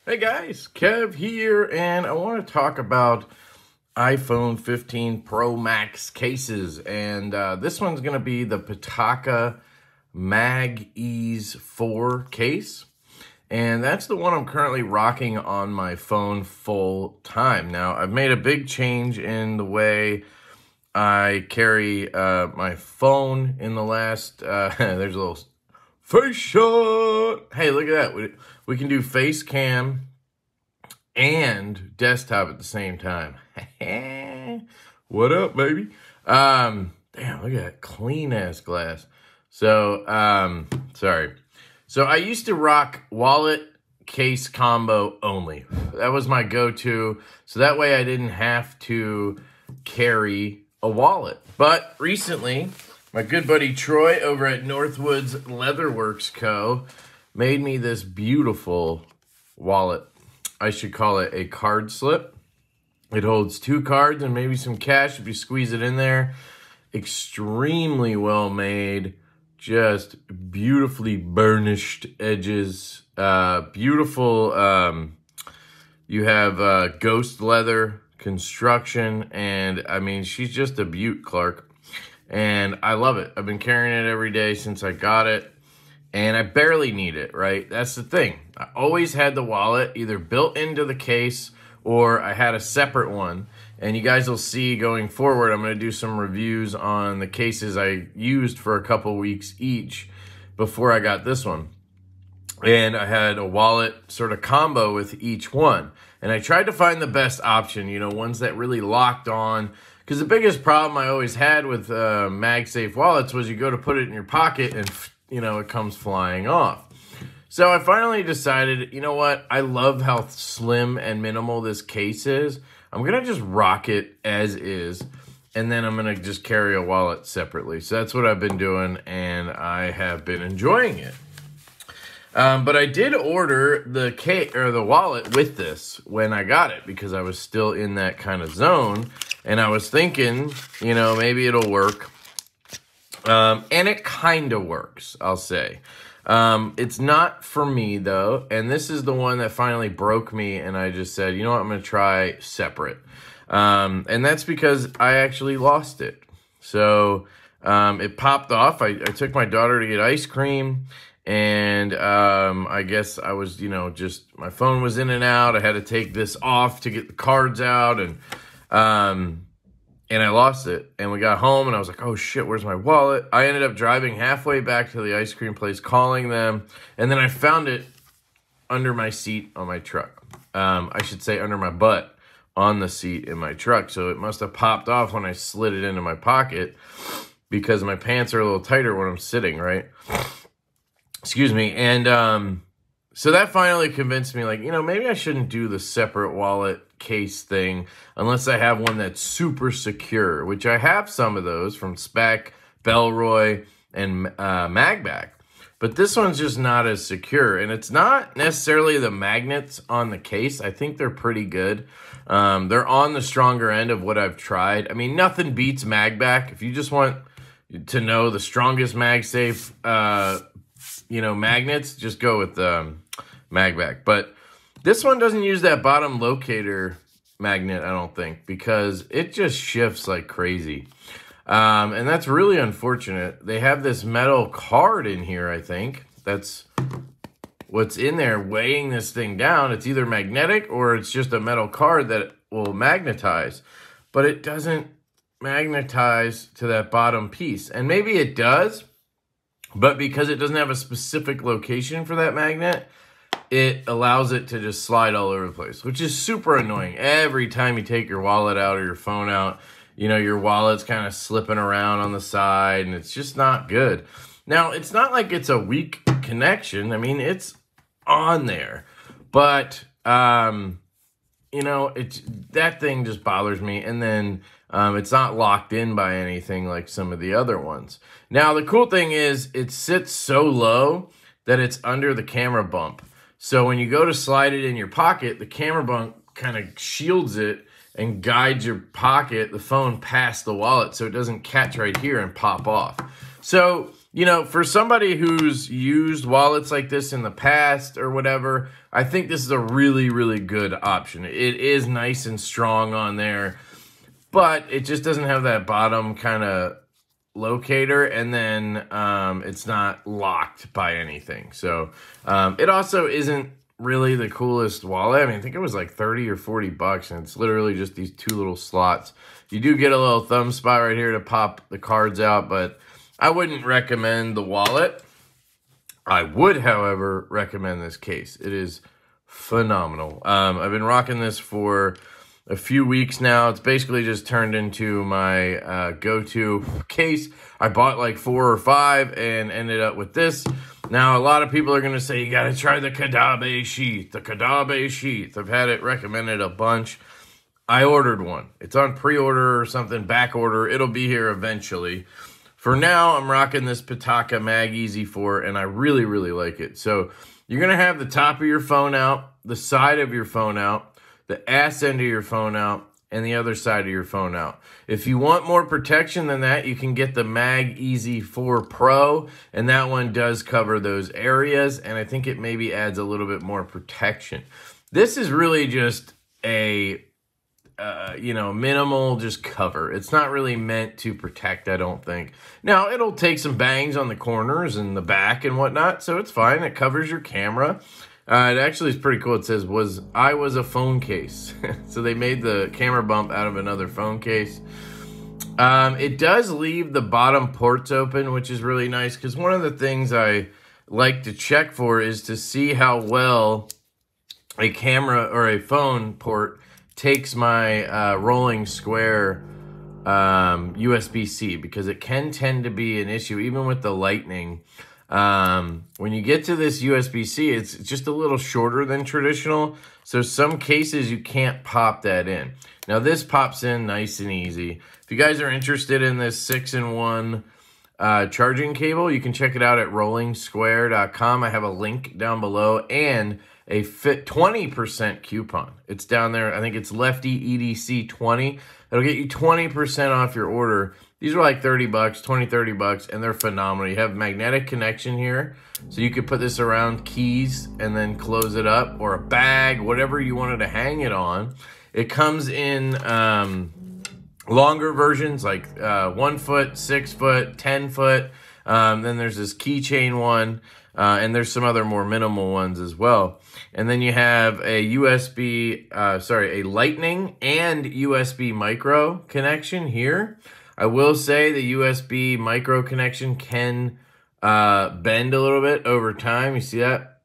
Hey guys, Kev here, and I want to talk about iPhone 15 Pro Max cases, and this one's going to be the Pitaka MagSafe 4 case, and that's the one I'm currently rocking on my phone full time. Now, I've made a big change in the way I carry my phone in the last, there's a little face shot. Hey, look at that. We can do face cam and desktop at the same time. What up, baby? Damn, look at that clean ass glass. So, sorry. So I used to rock wallet case combo only. That was my go-to. So that way I didn't have to carry a wallet. But recently, my good buddy Troy over at Northwoods Leatherworksco made me this beautiful wallet. I should call it a card slip. It holds 2 cards and maybe some cash if you squeeze it in there. Extremely well made. Just beautifully burnished edges. Beautiful. You have ghost leather construction. And I mean, she's just a beaut, Clark. And I love it. I've been carrying it every day since I got it. And I barely need it, right? That's the thing. I always had the wallet either built into the case or I had a separate one. And you guys will see going forward, I'm going to do some reviews on the cases I used for a couple weeks each before I got this one. And I had a wallet sort of combo with each one. And I tried to find the best option, you know, ones that really locked on. Because the biggest problem I always had with MagSafe wallets was you go to put it in your pocket and, you know, it comes flying off. So I finally decided, you know what? I love how slim and minimal this case is. I'm going to just rock it as is. And then I'm going to just carry a wallet separately. So that's what I've been doing. And I have been enjoying it. But I did order the case or the wallet with this when I got it. Because I was still in that kind of zone. And I was thinking, you know, maybe it'll work. And it kind of works, I'll say. It's not for me, though. And this is the one that finally broke me. And I just said, you know what, I'm going to try separate. And that's because I actually lost it. So it popped off. I took my daughter to get ice cream. And I guess I was, you know, just my phone was in and out. I had to take this off to get the cards out. And I lost it, and we got home, and I was like, oh, shit, where's my wallet? I ended up driving halfway back to the ice cream place, calling them, and then I found it under my seat on my truck. I should say under my butt on the seat in my truck, so it must have popped off when I slid it into my pocket because my pants are a little tighter when I'm sitting, right? Excuse me, and so that finally convinced me, like, you know, maybe I shouldn't do the separate wallet case thing unless I have one that's super secure, which I have some of those from Spec, Bellroy, and Magback. But this one's just not as secure, and it's not necessarily the magnets on the case. I think they're pretty good. They're on the stronger end of what I've tried. I mean, nothing beats Magback. If you just want to know the strongest MagSafe, you know, magnets, just go with Magback. But this one doesn't use that bottom locator magnet, I don't think, because it just shifts like crazy. And that's really unfortunate. They have this metal card in here, I think. That's what's in there weighing this thing down. It's either magnetic or it's just a metal card that will magnetize. But it doesn't magnetize to that bottom piece. And maybe it does, but because it doesn't have a specific location for that magnet, it allows it to just slide all over the place, which is super annoying. Every time you take your wallet out or your phone out, you know, your wallet's kind of slipping around on the side, and it's just not good. Now, it's not like it's a weak connection. I mean, it's on there. But, you know, that thing just bothers me. And then it's not locked in by anything like some of the other ones. Now, the cool thing is it sits so low that it's under the camera bump. So when you go to slide it in your pocket, the camera bump kind of shields it and guides your pocket, the phone, past the wallet so it doesn't catch right here and pop off. So you know, for somebody who's used wallets like this in the past or whatever, I think this is a really, really good option. It is nice and strong on there, but it just doesn't have that bottom kind of locator, and then it's not locked by anything. So it also isn't really the coolest wallet. I mean, I think it was like 30 or 40 bucks, and it's literally just these two little slots. You do get a little thumb spot right here to pop the cards out, but I wouldn't recommend the wallet. I would, however, recommend this case. It is phenomenal. I've been rocking this for a few weeks now. It's basically just turned into my go-to case. I bought like 4 or 5 and ended up with this. Now, a lot of people are going to say, you got to try the Kadabe sheath, the Kadabe sheath. I've had it recommended a bunch. I ordered one. It's on pre-order or something, back order. It'll be here eventually. For now, I'm rocking this Pitaka MagSafe 4, and I really, really like it. So you're going to have the top of your phone out, the side of your phone out, the ass end of your phone out, and the other side of your phone out. If you want more protection than that, you can get the MagSafe 4 Pro, and that one does cover those areas, and I think it maybe adds a little bit more protection. This is really just a, you know, minimal just cover. It's not really meant to protect, I don't think. Now, it'll take some bangs on the corners and the back and whatnot, so it's fine. It covers your camera. It actually is pretty cool. It says, I was a phone case. So they made the camera bump out of another phone case. It does leave the bottom ports open, which is really nice, because one of the things I like to check for is to see how well a camera or a phone port takes my rolling square USB-C, because it can tend to be an issue, even with the Lightning. When you get to this USB-C, it's just a little shorter than traditional. So some cases you can't pop that in. Now this pops in nice and easy. If you guys are interested in this 6-in-1 charging cable, you can check it out at rollingsquare.com. I have a link down below and a 20% coupon. It's down there. I think it's LeftyEDC 20. It'll get you 20% off your order. These are like 30 bucks, 20, 30 bucks, and they're phenomenal. You have magnetic connection here, so you could put this around keys and then close it up, or a bag, whatever you wanted to hang it on. It comes in longer versions, like 1 foot, 6 foot, 10 foot. Then there's this keychain one, and there's some other more minimal ones as well. And then you have a a Lightning and USB micro connection here. I will say the USB micro connection can bend a little bit over time. You see that?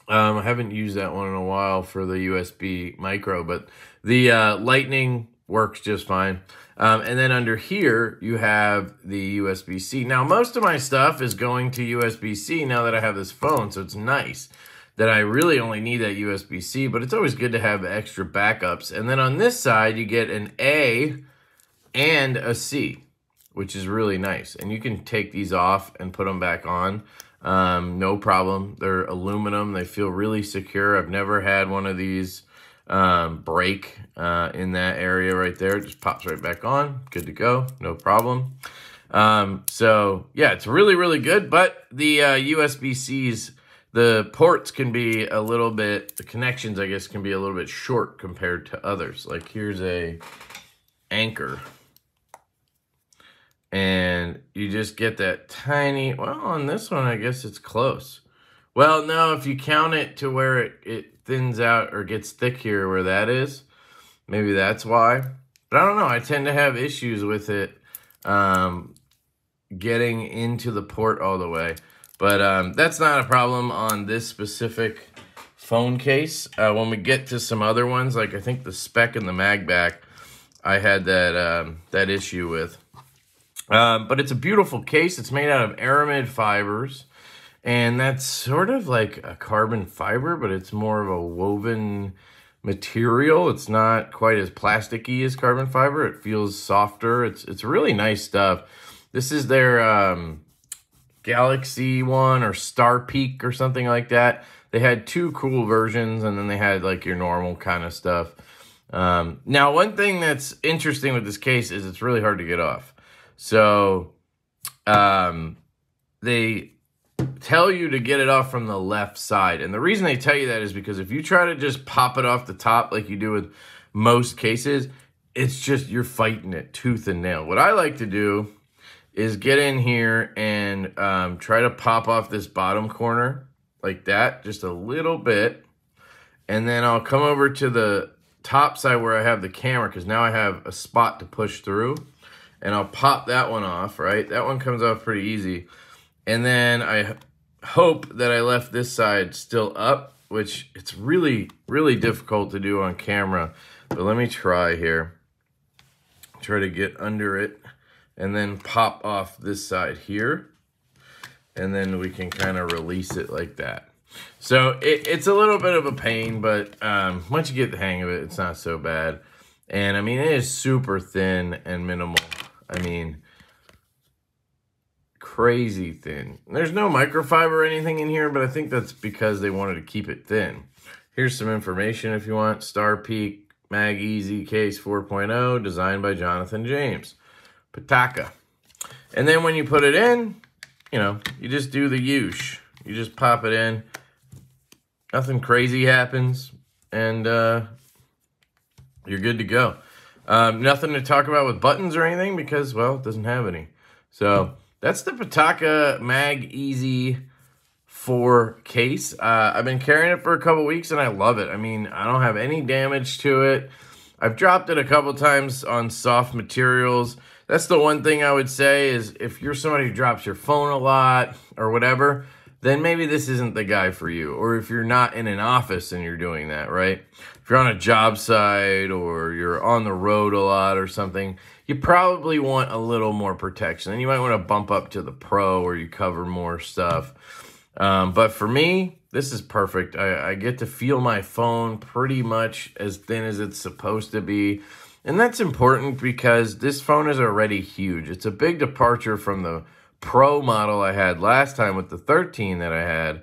I haven't used that one in a while for the USB micro, but the Lightning works just fine. And then under here, you have the USB-C. Now, most of my stuff is going to USB-C now that I have this phone, so it's nice that I really only need that USB-C, but it's always good to have extra backups. And then on this side, you get an A and a C, which is really nice. And you can take these off and put them back on. No problem. They're aluminum. They feel really secure. I've never had one of these break in that area right there. It just pops right back on. Good to go. No problem. So yeah, it's really, really good. But the USB-Cs, the ports can be a little bit, the connections, I guess, can be a little bit short compared to others. Like here's a Anchor. And you just get that tiny, well, on this one, I guess it's close. Well, no, if you count it to where it thins out or gets thick here where that is, maybe that's why. But I don't know. I tend to have issues with it getting into the port all the way. But that's not a problem on this specific phone case. When we get to some other ones, like I think the Spec and the MagBack, I had that issue with. But it's a beautiful case. It's made out of aramid fibers, and that's sort of like a carbon fiber, but it's more of a woven material. It's not quite as plasticky as carbon fiber. It feels softer. It's really nice stuff. This is their Galaxy one or Star Peak or something like that. They had 2 cool versions, and then they had like your normal kind of stuff. Now, one thing that's interesting with this case is it's really hard to get off. So, they tell you to get it off from the left side. And the reason they tell you that is because if you try to just pop it off the top like you do with most cases, it's just, you're fighting it tooth and nail. What I like to do is get in here and try to pop off this bottom corner like that, just a little bit. And then I'll come over to the top side where I have the camera, because now I have a spot to push through. And I'll pop that one off, right? That one comes off pretty easy. And then I hope that I left this side still up, which it's really, really difficult to do on camera. But let me try here. Try to get under it and then pop off this side here. And then we can kind of release it like that. So it's a little bit of a pain, but once you get the hang of it, it's not so bad. And I mean, it is super thin and minimal. I mean, crazy thin. There's no microfiber or anything in here, but I think that's because they wanted to keep it thin. Here's some information if you want. Star Peak MagEZ Case 4.0, designed by Jonathan James. Pitaka. And then when you put it in, you know, you just do the use. You just pop it in. Nothing crazy happens. And you're good to go. Nothing to talk about with buttons or anything because, well, it doesn't have any. So that's the Pitaka MagEZ 4 case. I've been carrying it for a couple weeks and I love it. I mean, I don't have any damage to it. I've dropped it a couple times on soft materials. That's the one thing I would say is if you're somebody who drops your phone a lot or whatever, then maybe this isn't the guy for you. Or if you're not in an office and you're doing that, right? If you're on a job site or you're on the road a lot or something, you probably want a little more protection. And you might want to bump up to the Pro where you cover more stuff. But for me, this is perfect. I get to feel my phone pretty much as thin as it's supposed to be. And that's important because this phone is already huge. It's a big departure from the Pro model I had last time with the 13 that I had.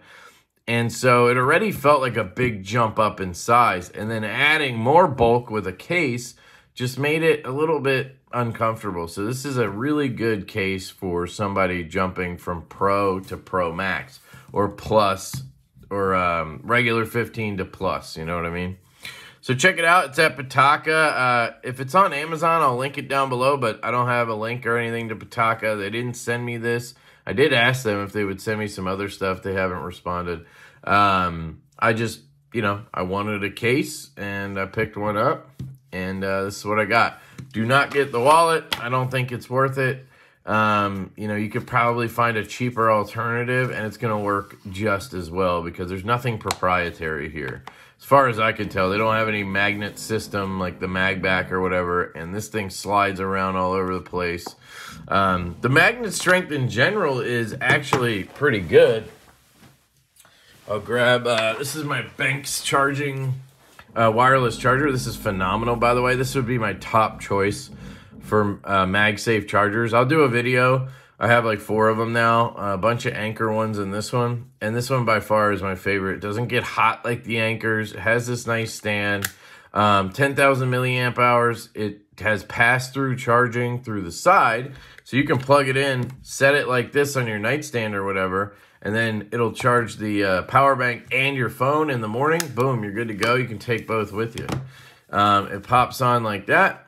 And so it already felt like a big jump up in size. And then adding more bulk with a case just made it a little bit uncomfortable. So this is a really good case for somebody jumping from Pro to Pro Max or Plus or regular 15 to Plus. You know what I mean? So check it out. It's at Pitaka. If it's on Amazon, I'll link it down below, but I don't have a link or anything to Pitaka. They didn't send me this. I did ask them if they would send me some other stuff. They haven't responded. I just, you know, I wanted a case, and I picked one up, and this is what I got. Do not get the wallet. I don't think it's worth it. You know, you could probably find a cheaper alternative, and it's going to work just as well because there's nothing proprietary here. As far as I can tell, they don't have any magnet system like the MagBack or whatever, and this thing slides around all over the place. The magnet strength in general is actually pretty good. I'll grab, this is my Banks charging wireless charger. This is phenomenal, by the way. This would be my top choice for MagSafe chargers. I'll do a video. I have like 4 of them now, a bunch of Anchor ones and this one. And this one by far is my favorite. It doesn't get hot like the Anchors. It has this nice stand. 10,000 milliamp hours. It has pass-through charging through the side. So you can plug it in, set it like this on your nightstand or whatever, and then it'll charge the power bank and your phone in the morning. Boom, you're good to go. You can take both with you. It pops on like that,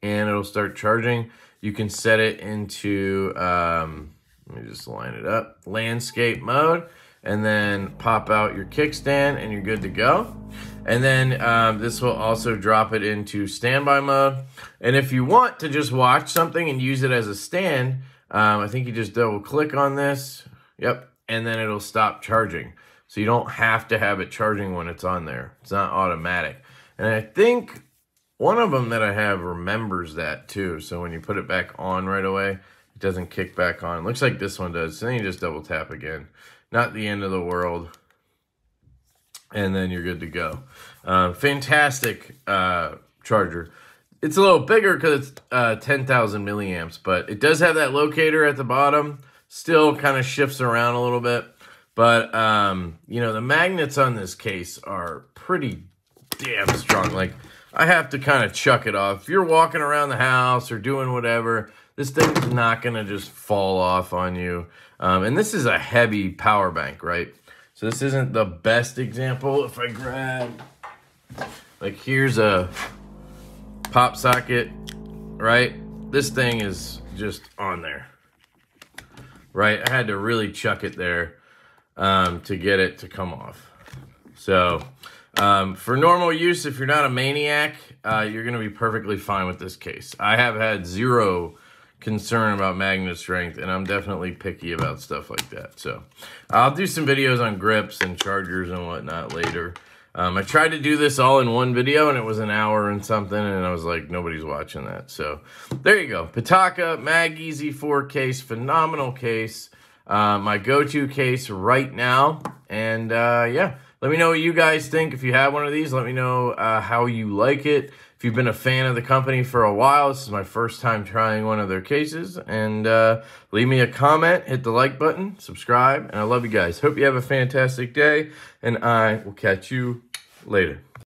and it'll start charging. You can set it into, let me just line it up, landscape mode, and then pop out your kickstand, and you're good to go. And then this will also drop it into standby mode. And if you want to just watch something and use it as a stand, I think you just double click on this. Yep. And then it'll stop charging. So you don't have to have it charging when it's on there. It's not automatic. And I think one of them that I have remembers that too. So when you put it back on right away, it doesn't kick back on. Looks like this one does. So then you just double tap again. Not the end of the world. And then you're good to go. Fantastic charger. It's a little bigger because it's 10,000 milliamps, but it does have that locator at the bottom. Still kind of shifts around a little bit. But, you know, the magnets on this case are pretty damn strong. Like, I have to kind of chuck it off. If you're walking around the house or doing whatever, this thing's not going to just fall off on you. And this is a heavy power bank, right? So this isn't the best example. If I grab, like, here's a pop socket, right? This thing is just on there, right? I had to really chuck it there to get it to come off. So for normal use, if you're not a maniac, you're going to be perfectly fine with this case. I have had zero concern about magnet strength, and I'm definitely picky about stuff like that. So I'll do some videos on grips and chargers and whatnot later. I tried to do this all in one video, and it was an hour and something, and I was like, nobody's watching that. So there you go. Pitaka Mag Easy 4 case, phenomenal case. My go-to case right now. And yeah, let me know what you guys think. If you have one of these, let me know how you like it. If you've been a fan of the company for a while, this is my first time trying one of their cases. And leave me a comment, hit the like button, subscribe, and I love you guys. Hope you have a fantastic day, and I will catch you later.